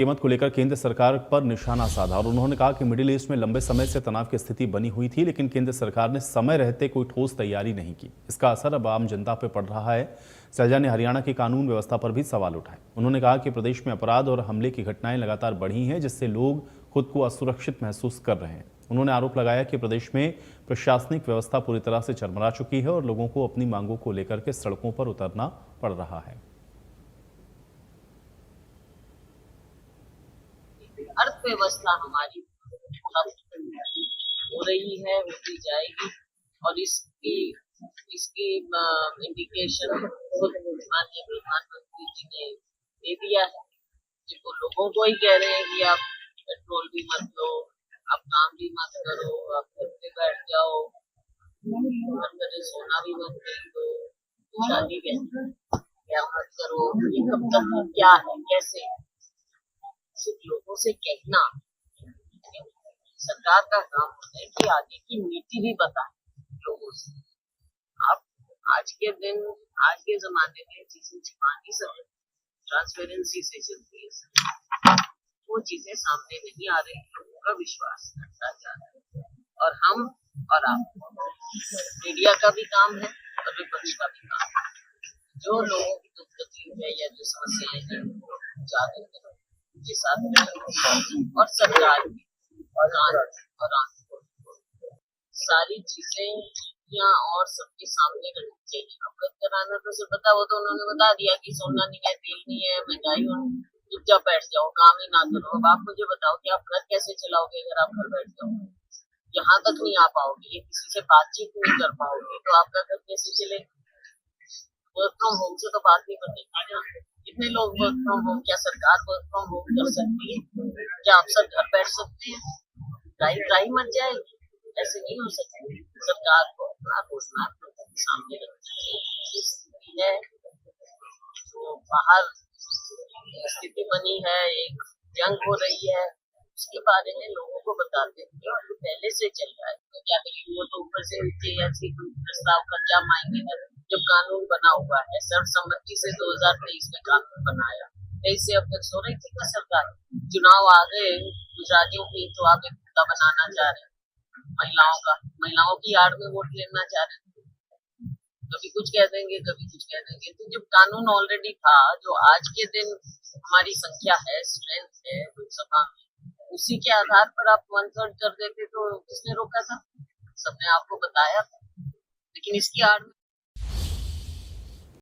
कीमत को लेकर केंद्र सरकार पर निशाना साधा और उन्होंने कहा कि मिडिल ईस्ट में लंबे समय से तनाव की स्थिति बनी हुई थी, लेकिन केंद्र सरकार ने समय रहते कोई ठोस तैयारी नहीं की। इसका असर अब आम जनता पर पड़ रहा है। सैलजा ने हरियाणा की कानून व्यवस्था पर भी सवाल उठाए। उन्होंने कहा कि प्रदेश में अपराध और हमले की घटनाएं लगातार बढ़ी हैं, जिससे लोग खुद को असुरक्षित महसूस कर रहे हैं। उन्होंने आरोप लगाया कि प्रदेश में प्रशासनिक व्यवस्था पूरी तरह से चरमरा चुकी है और लोगों को अपनी मांगों को लेकर के सड़कों पर उतरना पड़ रहा है। अर्थव्यवस्था हमारी हो रही है, होती जाएगी और इसकी इंडिकेशन खुद माननीय प्रधानमंत्री जी ने दे दिया है। जिनको लोगों को ही कह रहे हैं कि आप पेट्रोल भी मत लो, आप काम भी मत करो, आप घर पे बैठ जाओ, अंदर सोना भी मत खरीदो, शादी क्या मत करो। ये कब तक क्या है, कैसे सिर्फ लोगों से कहना। सरकार का काम होता है कि आगे की नीति भी बताए लोगों से। आप आज के जमाने में चीजें छिपा नहीं सकते, ट्रांसपेरेंसी से चलती है। वो चीजें सामने नहीं आ रही, लोगों का विश्वास घटता जा रहा है। और हम और आप, मीडिया का भी काम है और विपक्ष का भी काम है। जो लोगों की दुख तकलीफ है या जो समस्याएं हैं जाकर के साथ और सरकार की और सारी चीजें और सबके सामने रखनी चाहिए। अवगत कराना तो सिर्फ बता, वो तो उन्होंने बता दिया कि सोना नहीं है, तेल नहीं है, महंगाई हो, चुपचाप बैठ जाओ, काम ही ना करो। अब आप मुझे बताओ कि आप घर कैसे चलाओगे अगर आप घर बैठ जाओ, यहाँ तक नहीं आ पाओगे, किसी से बातचीत नहीं कर पाओगे, तो आपका घर कैसे चलेगा? वर्क फ्रॉम होम से तो बात नहीं बनेगी ना। कितने लोग वर्क फ्रॉम होम, क्या सरकार वर्क फ्रॉम होम कर सकती है? क्या आप सब घर बैठ सकते हैं? ट्राई मच जाएगी, ऐसे नहीं हो सकती। सरकार को अपना रोजगार सामने रखना है। जो बाहर स्थिति बनी है, एक जंग हो रही है, उसके बारे में लोगों को बताते हैं और पहले से चल रहा है। तो क्या करेंगे, वो तो ऊपर से नीचे ऐसी प्रस्ताव का क्या मायने है जब कानून बना हुआ है। सर्वसम्मति से 2023 में कानून बनाया, 23 से अब तक सो रही थी सरकार। चुनाव आ गए गुजरातियों की, तो आप एक मुद्दा बनाना चाह रहे हैं महिलाओं की आड़ में वोट लेना चाह रहे हैं। कभी कुछ कह देंगे, कभी कुछ कह देंगे। तो जब कानून ऑलरेडी था, जो आज के दिन हमारी संख्या है, स्ट्रेंथ है लोकसभा में, उसी के आधार पर आप 1/3 कर देते तो किसने रोका था? सबने आपको बताया था। लेकिन इसकी आड़ में